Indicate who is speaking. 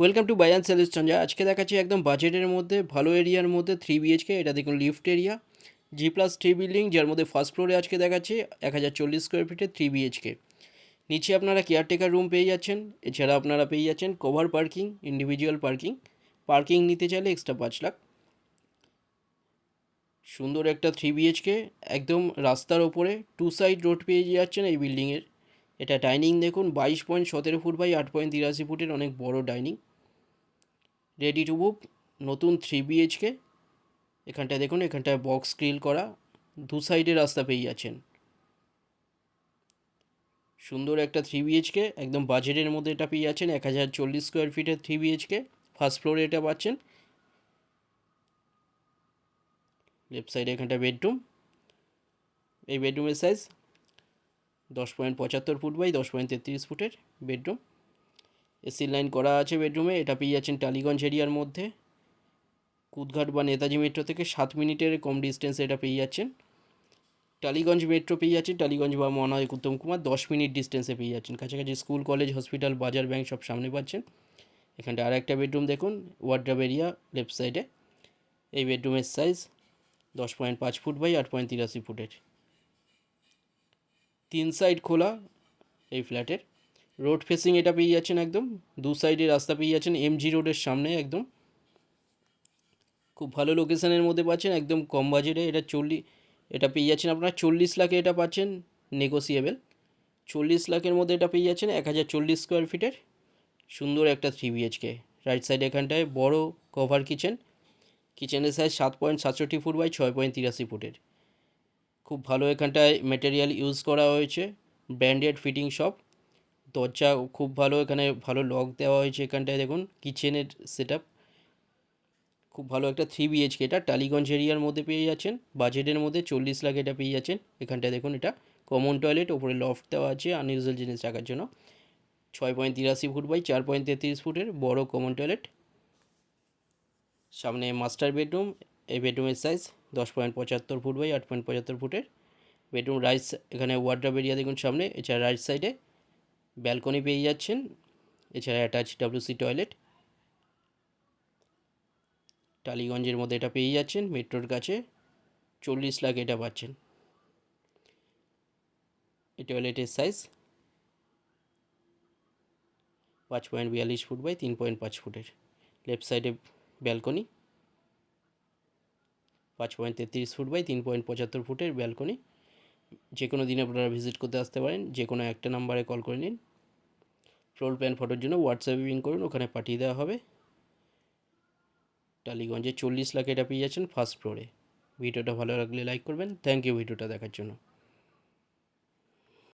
Speaker 1: Welcome to buy and sell Sanjay. আজকে দেখাচ্ছি একদম বাজেটের মধ্যে ভালো এরিয়ার মধ্যে 3 BHK। এটা দেখুন লিফট এরিয়া, G+3 বিল্ডিং, যার মধ্যে ফার্স্ট ফ্লোরে আজকে দেখাচ্ছি 1040 স্কোয়ার ফিটের 3 BHK। নিচে আপনারা কেয়ারটেকার রুম পেয়ে যাচ্ছেন, এছাড়া আপনারা পেয়ে যাচ্ছেন কভার পার্কিং, ইন্ডিভিজুয়াল পার্কিং নিতে চাইলে এক্সট্রা 5 লাখ। সুন্দর একটা 3 BHK, একদম রাস্তার ওপরে 2 সাইড রোড পেয়ে যাচ্ছেন এই বিল্ডিংয়ের। এটা ডাইনিং দেখুন 22.17 ফুট বাই 8.83 ফুটের অনেক বড় ডাইনিং, রেডি টু মুভ। নতুন 3 BHK। এখানটায় দেখুন, এখানটায় বক্স গ্রিল করা, 2 সাইডে রাস্তা পেয়ে যাচ্ছেন। সুন্দর একটা 3 BHK, একদম বাজেটের মধ্যে এটা পেয়ে যাচ্ছেন 1040 স্কোয়ার ফিটের 3 BHK। ফার্স্ট ফ্লোরে এটা পাচ্ছেন। লেফট সাইডে এখানটা বেডরুম। এই বেডরুমের সাইজ 10.75 ফুট বাই 10.33 ফুটের বেডরুম। এসি লাইন করা আছে বেডরুমে। এটা পেয়ে যাচ্ছেন টালিগঞ্জ এরিয়ার মধ্যে, কুদঘাট বা নেতাজি মেট্রো থেকে 7 মিনিটের কম ডিস্টেন্সে এটা পেয়ে যাচ্ছেন। টালিগঞ্জ মেট্রো পেয়ে যাচ্ছেন, টালিগঞ্জ বা মহানয় উত্তম কুমার 10 মিনিট ডিস্টেন্সে পেয়ে যাচ্ছেন। কাছাকাছি স্কুল, কলেজ, হসপিটাল, বাজার, ব্যাংক সব সামনে পাচ্ছেন। এখানটা আর একটা বেডরুম দেখুন, ওয়ার্ড্রপ এরিয়া লেফট সাইডে। এই বেডরুমের সাইজ 10.5 ফুট বাই 8.83 ফুটের। 3 সাইড খোলা এই ফ্ল্যাটের। রোড ফেসিং এটা পেয়ে যাচ্ছেন, একদম 2 সাইডে রাস্তা পেয়ে যাচ্ছেন MG রোডের সামনে একদম। খুব ভালো লোকেশানের মধ্যে পাচ্ছেন, একদম কম বাজেটে। এটা পেয়ে যাচ্ছেন আপনার 40 লাখে। এটা পাচ্ছেন নেগোসিয়েবল। 40 লাখের মধ্যে এটা পেয়ে যাচ্ছেন 1040 স্কোয়ার ফিটের সুন্দর একটা 3 BHK। রাইট সাইড এখানটায় বড় কভার কিচেনের সাইজ 7.67 ফুট বাই 6.83 ফুটের। খুব ভালো এখানটায় মেটেরিয়াল ইউজ করা হয়েছে, ব্র্যান্ডেড ফিটিং সব। দরজা খুব ভালো, এখানে ভালো লক দেওয়া হয়েছে। এখানটায় দেখুন কিচেনের সেট আপ। খুব ভালো একটা 3 BHK। এটা টালিগঞ্জ এরিয়ার মধ্যে পেয়ে যাচ্ছেন, বাজেটের মধ্যে 40 লাখ এটা পেয়ে যাচ্ছেন। এখানটায় দেখুন, এটা কমন টয়লেট, ওপরে লফট দেওয়া আছে আনইউজুয়াল জিনিস রাখার জন্য। 6.83 ফুট বাই 4.33 ফুটের বড় কমন টয়লেট। সামনে মাস্টার বেডরুম। এই বেডরুমের সাইজ 10.75 ফুট বাই 8.75 ফুটের বেডরুম। এখানে ওয়ার্ড্রপ এরিয়া দেখুন সামনে। এছাড়া রাইট সাইডে ব্যালকনি পেয়ে যাচ্ছেন, এছাড়া অ্যাটাচ WC টয়লেট। টালিগঞ্জের মধ্যে এটা পেয়ে যাচ্ছেন, মেট্রোর কাছে। 40 লাখ এটা পাচ্ছেন। এই টয়লেটের সাইজ 5.42 ফুট বাই 3.5 ফুটের। লেফট সাইডে ব্যালকনি, 5.33 ফুট বাই 3.75 ফুটের ব্যালকনি। যে কোনো দিন আপনারা ভিজিট করতে আসতে পারেন। যে কোনো একটা নাম্বারে কল করে নিন। ফ্লোর প্ল্যান ফটোর জন্য হোয়াটসঅ্যাপে পিং করুন, ওখানে পাঠিয়ে দেওয়া হবে। টালিগঞ্জে 40 লাখ এটা পেয়ে যাচ্ছেন ফার্স্ট ফ্লোরে। ভিডিওটা ভালো লাগলে লাইক করবেন। থ্যাংক ইউ ভিডিওটা দেখার জন্য।